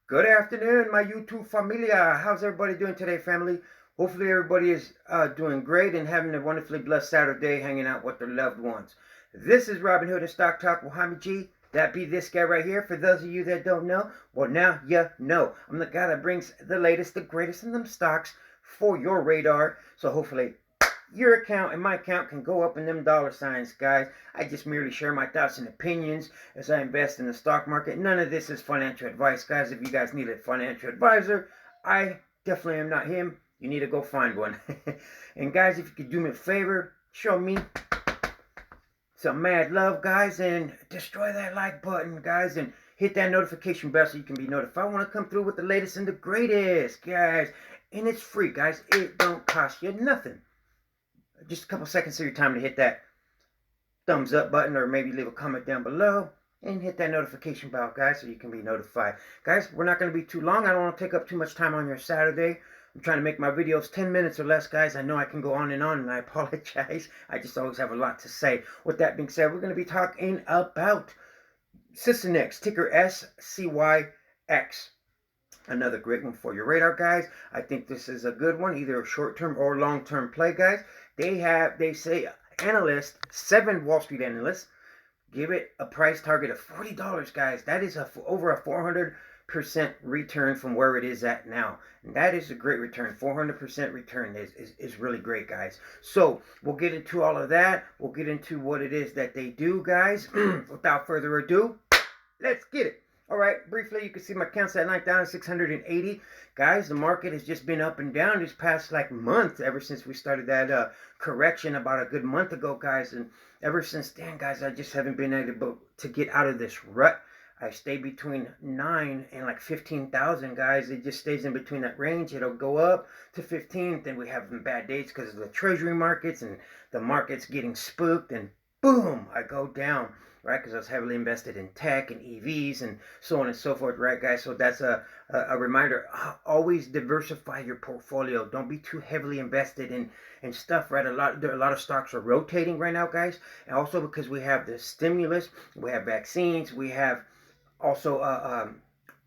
Good afternoon, my YouTube familia. How's everybody doing today, family? Hopefully everybody is doing great and having a wonderfully blessed Saturday hanging out with their loved ones. This is Robin Hood of Stock Talk with Muhammad G. That be this guy right here. For those of you that don't know, well, now you know. I'm the guy that brings the latest, the greatest in them stocks for your radar. So hopefully your account and my account can go up in them dollar signs, guys. I just merely share my thoughts and opinions as I invest in the stock market. None of this is financial advice, guys. If you guys need a financial advisor, I definitely am not him. You need to go find one. And guys, if you could do me a favor, show me some mad love, guys, and destroy that like button, guys, and hit that notification bell so you can be notified when I come through with the latest and the greatest, guys. And it's free, guys. It don't cost you nothing. Just a couple seconds of your time to hit that thumbs up button, or maybe leave a comment down below and hit that notification bell, guys, so you can be notified. Guys, we're not going to be too long. I don't want to take up too much time on your Saturday. I'm trying to make my videos 10 minutes or less, guys. I know I can go on, and I apologize. I just always have a lot to say. With that being said, we're going to be talking about SCYNEXIS, ticker SCYX. Another great one for your radar, guys. I think this is a good one, either a short-term or long-term play, guys. They say analysts, 7 Wall Street analysts, give it a price target of $40, guys. That is over a 400% return from where it is at now. And that is a great return. 400% return is really great, guys. So we'll get into all of that. We'll get into what it is that they do, guys. Without further ado, let's get it. All right, briefly, you can see my count's at 9,680. Guys, the market has just been up and down this past month, ever since we started that correction about a good month ago, guys. And ever since then, guys, I just haven't been able to get out of this rut. I stay between 9 and 15,000, guys. It just stays in between that range. It'll go up to 15. Then we have some bad days because of the treasury markets and the markets getting spooked, and boom, I go down, right? Because I was heavily invested in tech and EVs and so on and so forth, right, guys? So that's a reminder. Always diversify your portfolio. Don't be too heavily invested in stuff, right? A lot of stocks are rotating right now, guys. And also because we have the stimulus, we have vaccines, we have also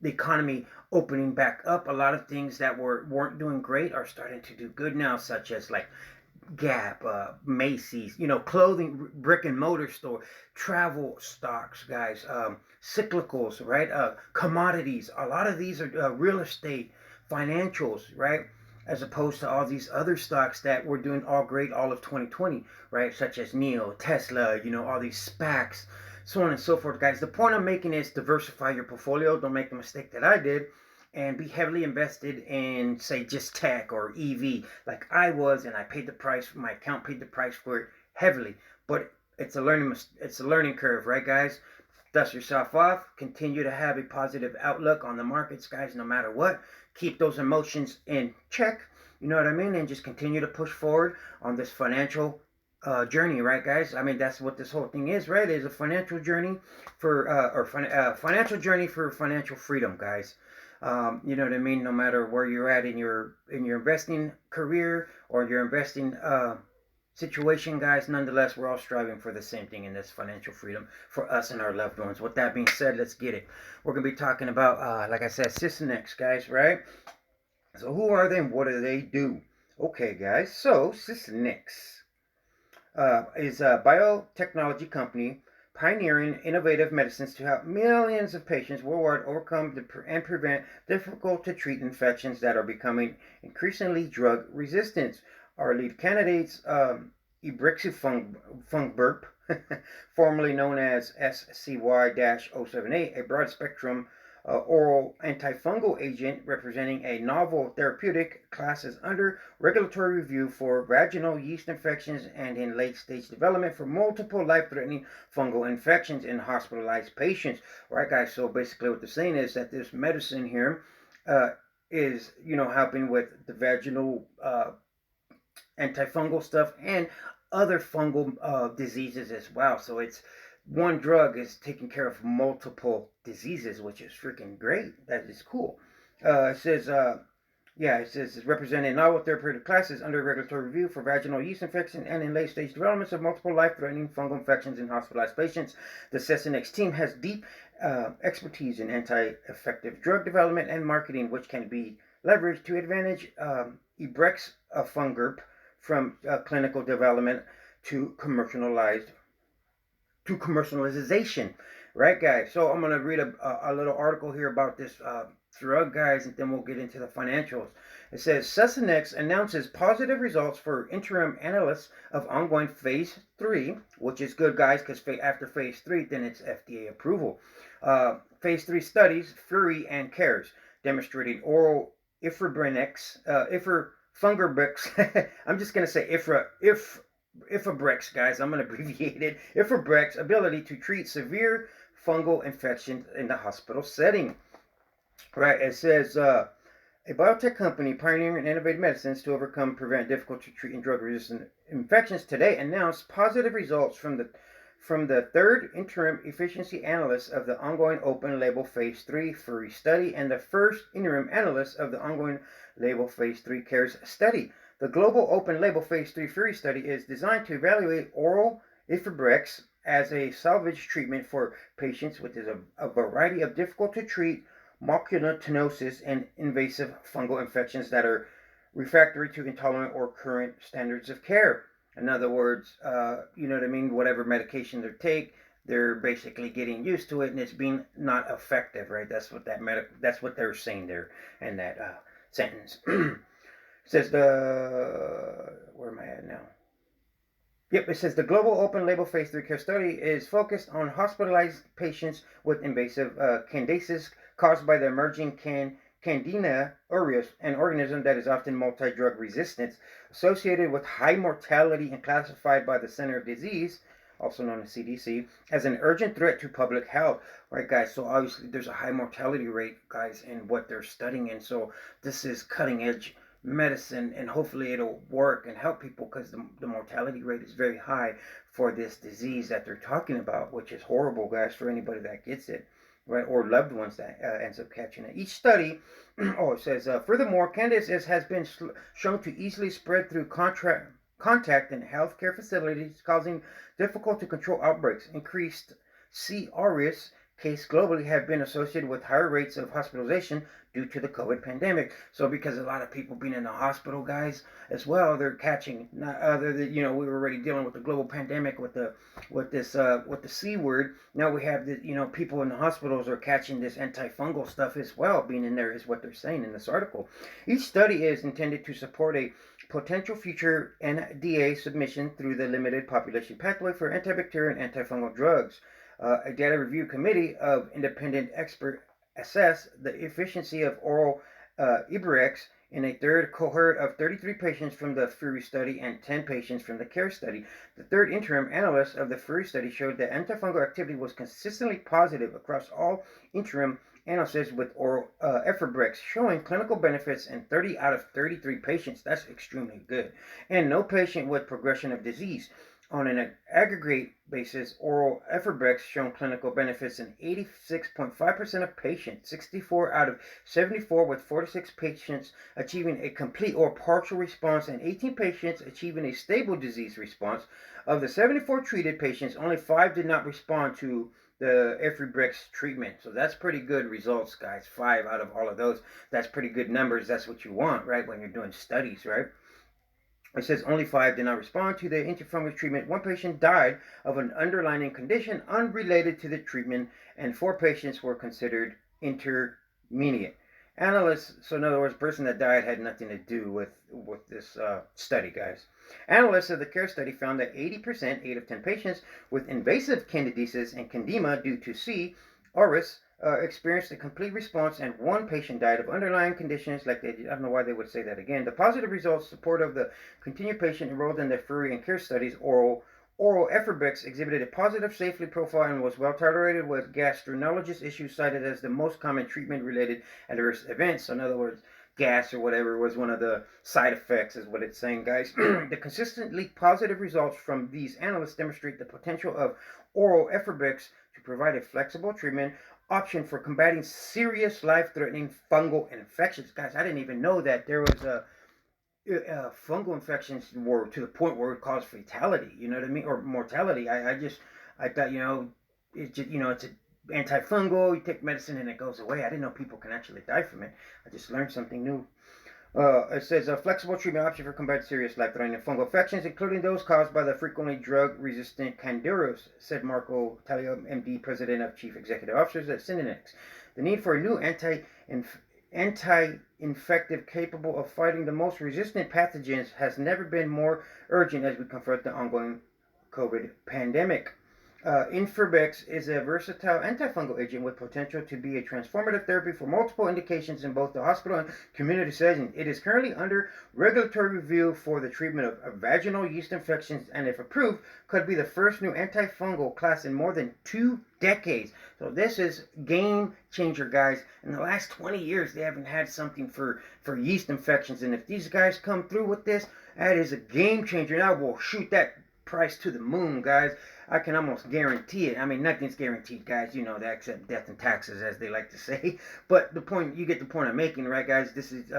the economy opening back up. A lot of things that weren't doing great are starting to do good now, such as Gap, Macy's, clothing, brick and mortar store, travel stocks, guys, cyclicals, right? Commodities. A lot of these are real estate, financials, right? As opposed to all these other stocks that were doing all great all of 2020, right? Such as NEO, Tesla, all these SPACs, so on and so forth, guys. The point I'm making is diversify your portfolio. Don't make the mistake that I did and be heavily invested in, say, just tech or EV like I was, and I paid the price. My account paid the price for it heavily. But it's a learning curve, right, guys? Dust yourself off. Continue to have a positive outlook on the markets, guys, no matter what. Keep those emotions in check, you know what I mean? And just continue to push forward on this financial journey, right, guys? I mean, that's what this whole thing is, right? It's a financial journey for financial journey for financial freedom, guys. You know what I mean? No matter where you're at in your investing career or your investing situation, guys, nonetheless, we're all striving for the same thing in this financial freedom for us and our loved ones. With that being said, let's get it. We're going to be talking about, like I said, SCYNEXIS, guys, right? So who are they and what do they do? Okay, guys, so SCYNEXIS is a biotechnology company pioneering innovative medicines to help millions of patients worldwide overcome and prevent difficult-to-treat infections that are becoming increasingly drug-resistant. Our lead candidates, IBEXUGUNERP, formerly known as SCY-078, a broad-spectrum oral antifungal agent representing a novel therapeutic class, is under regulatory review for vaginal yeast infections and in late-stage development for multiple life-threatening fungal infections in hospitalized patients. Right, guys? So basically what they're saying is that this medicine here is, helping with the vaginal antifungal stuff and other fungal diseases as well. So it's one drug is taking care of multiple diseases, which is freaking great. That is cool. It says it's representing novel therapeutic classes under regulatory review for vaginal yeast infection and in late-stage developments of multiple life-threatening fungal infections in hospitalized patients. The SCYNEXIS team has deep expertise in anti-effective drug development and marketing, which can be leveraged to advantage IBEXUGUNERP from clinical development to commercialization, right, guys? So I'm going to read a little article here about this drug, guys, and then we'll get into the financials. It says SCYNEXIS announces positive results for interim analysis of ongoing phase 3, which is good, guys, because after phase 3, then it's FDA approval. Phase 3 studies, FURI and CARES, demonstrating oral fungerbrix. I'm just going to say IFABRIX, guys. I'm going to abbreviate it. IFABRIX ability to treat severe fungal infections in the hospital setting. Right, it says a biotech company pioneering innovative medicines to overcome, prevent, difficult to treat, and drug-resistant infections today announced positive results from the third interim efficiency analysis of the ongoing open-label phase 3 FURI study and the first interim analysis of the ongoing label phase 3 CARES study. The global open-label phase 3 FURI study is designed to evaluate oral IFABRIX as a salvage treatment for patients with a variety of difficult-to-treat mucocutaneous and invasive fungal infections that are refractory to intolerant or current standards of care. In other words, you know what I mean? Whatever medication they take, they're basically getting used to it, and it's being not effective, right? That's what that's what they're saying there in that sentence. It says where am I at now? Yep, it says the global open label phase 3 care study is focused on hospitalized patients with invasive candidiasis caused by the emerging Candida aureus, an organism that is often multi-drug resistant, associated with high mortality and classified by the Center of Disease, also known as CDC, as an urgent threat to public health. Right, guys? So obviously there's a high mortality rate, guys, in what they're studying, and so this is cutting edge medicine, and hopefully it'll work and help people, because the mortality rate is very high for this disease that they're talking about, which is horrible, guys, for anybody that gets it, right, or loved ones that ends up catching it. Each study, it says, furthermore, candidiasis has been shown to easily spread through contact in healthcare facilities, causing difficult to control outbreaks. Increased C. aureus case globally have been associated with higher rates of hospitalization due to the COVID pandemic. So because a lot of people being in the hospital, guys, as well, they're catching, we were already dealing with the global pandemic with the C word. Now we have the, people in the hospitals are catching this antifungal stuff as well, being in there, is what they're saying in this article. Each study is intended to support a potential future NDA submission through the limited population pathway for antibacterial and antifungal drugs. A data review committee of independent experts assess the efficiency of oral IBEX in a third cohort of 33 patients from the FURI study and 10 patients from the CARE study. The third interim analysis of the FURI study showed that antifungal activity was consistently positive across all interim analysis with oral IFABRIX, showing clinical benefits in 30 out of 33 patients. That's extremely good. And no patient with progression of disease. On an aggregate basis, oral IFABRIX shown clinical benefits in 86.5% of patients, 64 out of 74, with 46 patients achieving a complete or partial response and 18 patients achieving a stable disease response. Of the 74 treated patients, only 5 did not respond to the IFABRIX treatment. So that's pretty good results, guys. 5 out of all of those. That's pretty good numbers. That's what you want, right, when you're doing studies, right? It says only 5 did not respond to the antifungal treatment. 1 patient died of an underlying condition unrelated to the treatment, and 4 patients were considered intermediate. Analysts, so in other words, the person that died had nothing to do with this study, guys. Analysts of the CARE study found that 80%, 8 of 10 patients with invasive candidiasis and candida due to C. aureus experienced a complete response, and 1 patient died of underlying conditions. I don't know why they would say that again. The positive results support of the continued patient enrolled in the FURI and CARE studies. Oral IFABRIX exhibited a positive safety profile and was well tolerated, with gastroenterologist issues cited as the most common treatment-related adverse events. So in other words, gas or whatever was one of the side effects, is what it's saying, guys. The consistently positive results from these analysts demonstrate the potential of oral IFABRIX to provide a flexible treatment option for combating serious life-threatening fungal infections. Guys, I didn't even know that there was fungal infections were to the point where it caused fatality, you know what I mean, or mortality. I thought, it's antifungal. You take medicine and it goes away. I didn't know people can actually die from it. I just learned something new. It says a flexible treatment option for combating serious life-threatening fungal infections, including those caused by the frequently drug-resistant candidaros, said Marco Taglio, MD, President of Chief Executive Officers at SCYNEXIS. The need for a new anti-infective capable of fighting the most resistant pathogens has never been more urgent as we confront the ongoing COVID pandemic. Infurbex is a versatile antifungal agent with potential to be a transformative therapy for multiple indications in both the hospital and community setting. It is currently under regulatory review for the treatment of vaginal yeast infections, and if approved, could be the first new antifungal class in more than 2 decades. So this is game changer, guys. In the last 20 years, they haven't had something for yeast infections, and if these guys come through with this, that is a game changer. Now we'll shoot that price to the moon, guys. I can almost guarantee it. I mean, nothing's guaranteed, guys. You know that, except death and taxes, as they like to say. But the point, you get the point I'm making, right, guys? This is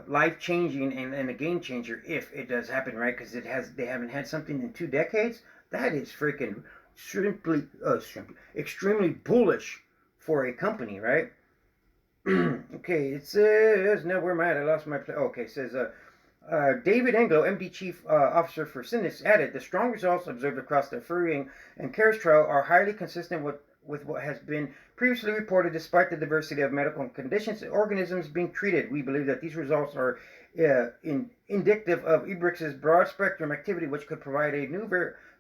life-changing and a game changer if it does happen, right? Because they haven't had something in 2 decades. That is freaking extremely bullish for a company, right? Okay, it says, now where am I at? I lost my place. Okay, it says, David Anglo, MD Chief Officer for SCYNEXIS, added, the strong results observed across the FURING and CARES trial are highly consistent with what has been previously reported despite the diversity of medical conditions and organisms being treated. We believe that these results are indicative of Ibrix's broad spectrum activity, which could provide a new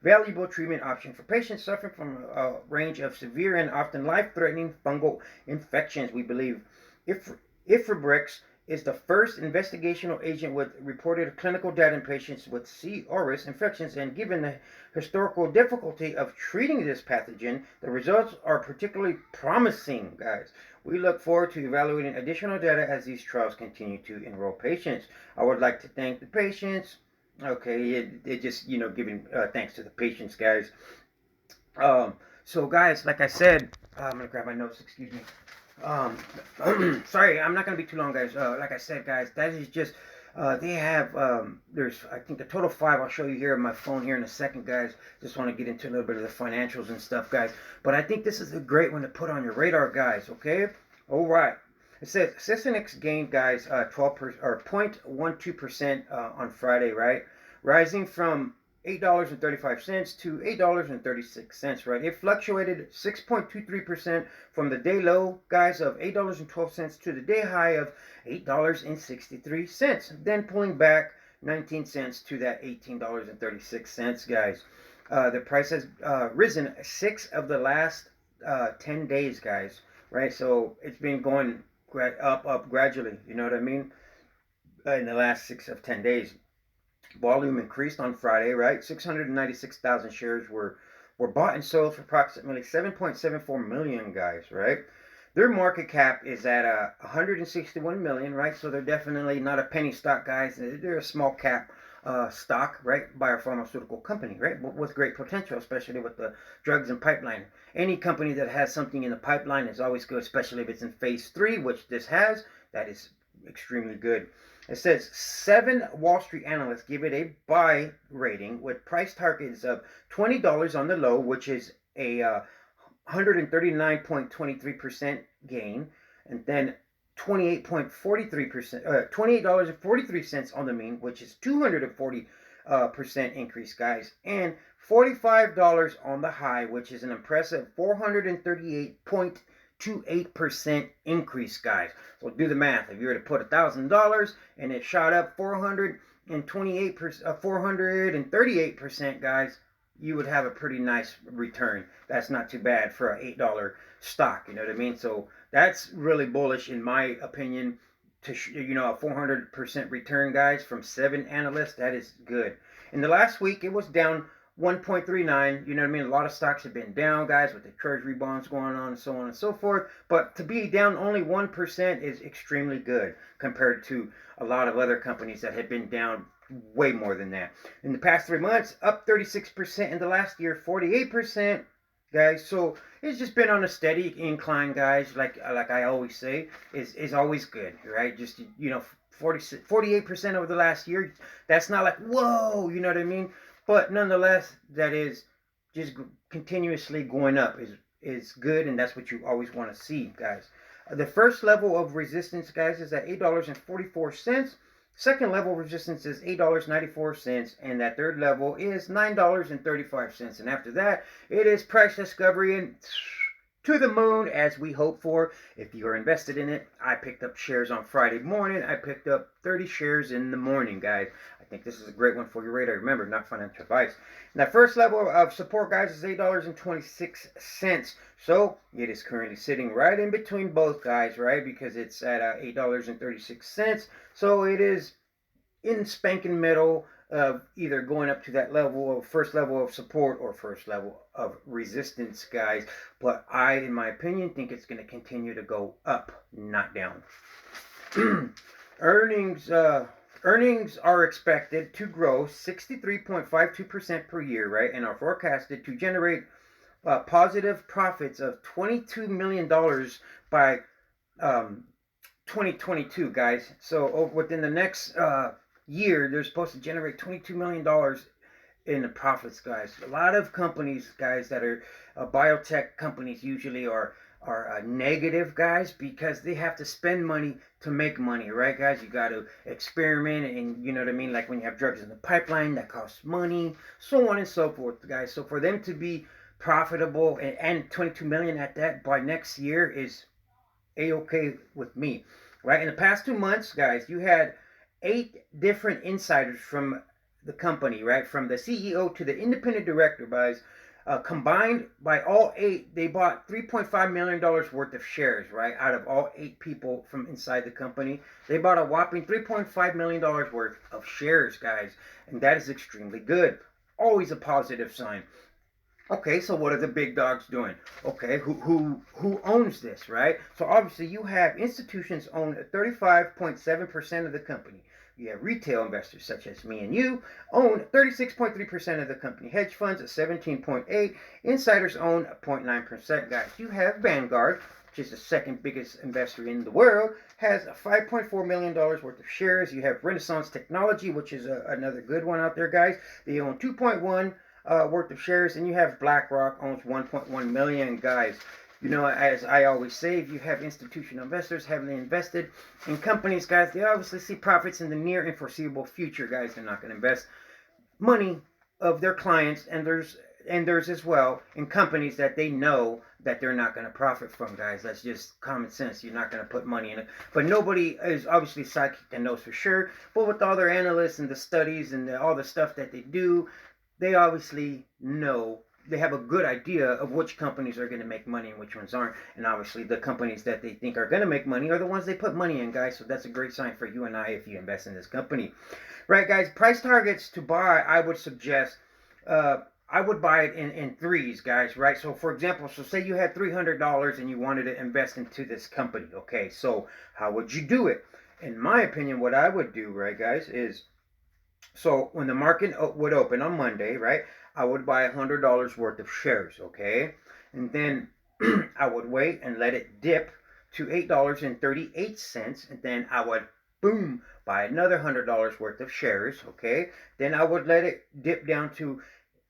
valuable treatment option for patients suffering from a range of severe and often life-threatening fungal infections. We believe Ibrix is the first investigational agent with reported clinical data in patients with C. auris infections, and given the historical difficulty of treating this pathogen, the results are particularly promising, guys. We look forward to evaluating additional data as these trials continue to enroll patients. I would like to thank the patients. Okay, it just, giving thanks to the patients, guys. So, guys, like I said, I'm going to grab my notes, excuse me. Sorry, I'm not going to be too long, guys. Like I said, guys, that is just, they have, there's, I think, a total 5. I'll show you here on my phone here in a second, guys. Just want to get into a little bit of the financials and stuff, guys. But I think this is a great one to put on your radar, guys, okay? All right. It says, SCYNEXIS gained, guys, 0.12% on Friday, right? Rising from $8.35 to $8.36, right? It fluctuated 6.23% from the day low, guys, of $8.12 to the day high of $8.63, then pulling back 19 cents to that $18.36, guys. The price has risen 6 of the last 10 days, guys, right? So it's been going up gradually, you know what I mean, in the last 6 of 10 days. Volume increased on Friday, right? 696,000 shares were bought and sold for approximately 7.74 million, guys, right? Their market cap is at 161 million, right? So they're definitely not a penny stock, guys. They're a small cap stock, right? Biopharmaceutical company, right? With great potential, especially with the drugs and pipeline. Any company that has something in the pipeline is always good, especially if it's in phase 3, which this has. That is extremely good. It says 7 Wall Street analysts give it a buy rating with price targets of $20 on the low, which is a 139.23% gain, and then $28.43 on the mean, which is 240% increase, guys, and $45 on the high, which is an impressive 438.28% increase, guys. So do the math. If you were to put $1,000 and it shot up 438%, guys, you would have a pretty nice return. That's not too bad for an $8 stock, you know what I mean? So that's really bullish in my opinion. To a 400% return, guys, from 7 analysts, that is good. In the last week, it was down 1.39, you know what I mean? A lot of stocks have been down, guys, with the treasury bonds going on and so on and so forth. But to be down only 1% is extremely good compared to a lot of other companies that have been down way more than that. In the past 3 months, up 36%. In the last year, 48%, guys. So it's just been on a steady incline, guys. Like I always say, is always good, right? Just, 48% over the last year. That's not like, whoa, you know what I mean? But nonetheless, that is just continuously going up is is good, and that's what you always want to see, guys. The first level of resistance, guys, is at $8.44. Second level resistance is $8.94, and that third level is $9.35. And after that, it is price discovery and to the moon, as we hope for. If you are invested in it, I picked up shares on Friday morning. I picked up 30 shares in the morning, guys. I think this is a great one for your radar. Remember, not financial advice. And that first level of support, guys, is $8.26. So it is currently sitting right in between both, guys, right? Because it's at $8.36. So it is in spanking middle of either going up to that level of first level of support or first level of resistance, guys. But I, in my opinion, think it's going to continue to go up, not down. Earnings are expected to grow 63.52% per year, right? And are forecasted to generate positive profits of $22 million by 2022, guys. So within the next year, they're supposed to generate $22 million in the profits, guys. A lot of companies, guys, that are biotech companies usually are negative, guys, because they have to spend money to make money, right, guys? You got to experiment, and you know what I mean, like when you have drugs in the pipeline that costs money, so on and so forth, guys. So for them to be profitable and 22 million at that by next year is a-okay with me, right? In the past 2 months, guys, you had 8 different insiders from the company, right? From the CEO to the independent director, guys. Combined by all 8, they bought $3.5 million worth of shares, right? Out of all 8 people from inside the company, they bought a whopping $3.5 million worth of shares, guys. And that is extremely good. Always a positive sign. Okay, so what are the big dogs doing? Okay, who owns this, right? So obviously you have institutions own 35.7% of the company. You have retail investors such as me and you own 36.3% of the company. Hedge funds at 17.8%. Insiders own 0.9%, guys. You have Vanguard, which is the second biggest investor in the world, has $5.4 million worth of shares. You have Renaissance Technology, which is another good one out there, guys. They own 2.1 worth of shares, and you have BlackRock owns 1.1 million, guys. You know, as I always say, if you have institutional investors heavily invested in companies, guys, they obviously see profits in the near and foreseeable future, guys. They're not going to invest money of their clients and theirs as well in companies that they know that they're not going to profit from, guys. That's just common sense. You're not going to put money in it. But nobody is obviously psychic and knows for sure. But with all their analysts and the studies and all the stuff that they do, they obviously know, they have a good idea of which companies are going to make money and which ones aren't. And obviously the companies that they think are going to make money are the ones they put money in, guys. So that's a great sign for you and I if you invest in this company. Right, guys, price targets to buy, I would suggest, I would buy it in threes, guys, right? So for example, so say you had $300 and you wanted to invest into this company. Okay, so how would you do it? In my opinion, what I would do, right, guys, is, so when the market would open on Monday, right, I would buy $100 worth of shares, okay? And then I would wait and let it dip to $8.38, and then I would, boom, buy another $100 worth of shares, okay? Then I would let it dip down to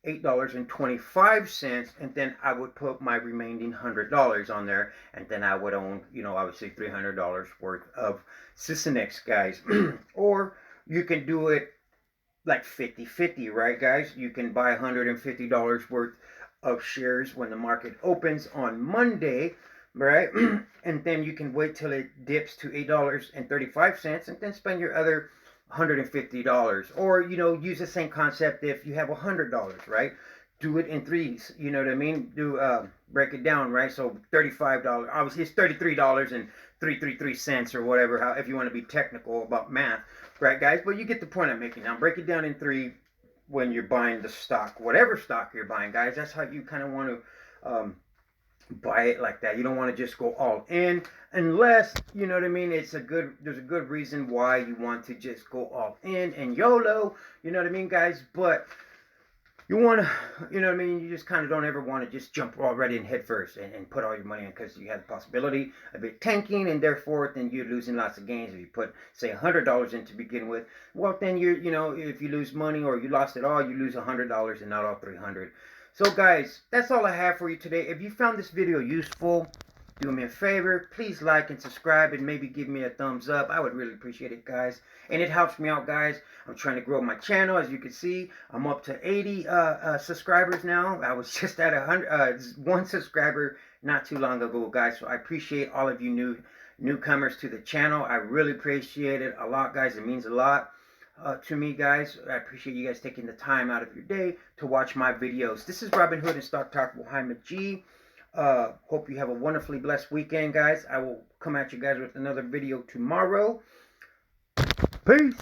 $8.25, and then I would put my remaining $100 on there, and then I would own, you know, obviously $300 worth of SCYNEXIS, guys. Or you can do it like 50-50, right, guys? You can buy $150 worth of shares when the market opens on Monday, right? And then you can wait till it dips to $8.35 and then spend your other $150. Or, you know, use the same concept if you have $100, right? Do it in threes, you know what I mean? Do break it down, right? So $35, obviously it's $33.333 or whatever, how, if you want to be technical about math, right, guys? But you get the point I'm making now. Break it down in 3 when you're buying the stock, whatever stock you're buying, guys. That's how you kind of want to buy it like that. You don't want to just go all in unless, you know what I mean, there's a good reason why you want to just go all in and YOLO, you know what I mean, guys? But you want to, you know what I mean, you just kind of don't ever want to just jump already in head first and put all your money in, because you have the possibility of it tanking, and therefore then you're losing lots of gains. If you put, say, $100 in to begin with, well, then you know, if you lose money or you lost it all, you lose $100 and not all 300. So guys, that's all I have for you today. If you found this video useful, do me a favor, please like and subscribe and maybe give me a thumbs up. I would really appreciate it, guys. And it helps me out, guys. I'm trying to grow my channel. As you can see, I'm up to 80 subscribers now. I was just at 1 subscriber not too long ago, guys. So I appreciate all of you newcomers to the channel. I really appreciate it a lot, guys. It means a lot to me, guys. I appreciate you guys taking the time out of your day to watch my videos. This is Robin Hood and Stock Talk with YHATS. Hope you have a wonderfully blessed weekend, guys. I will come at you guys with another video tomorrow. Peace.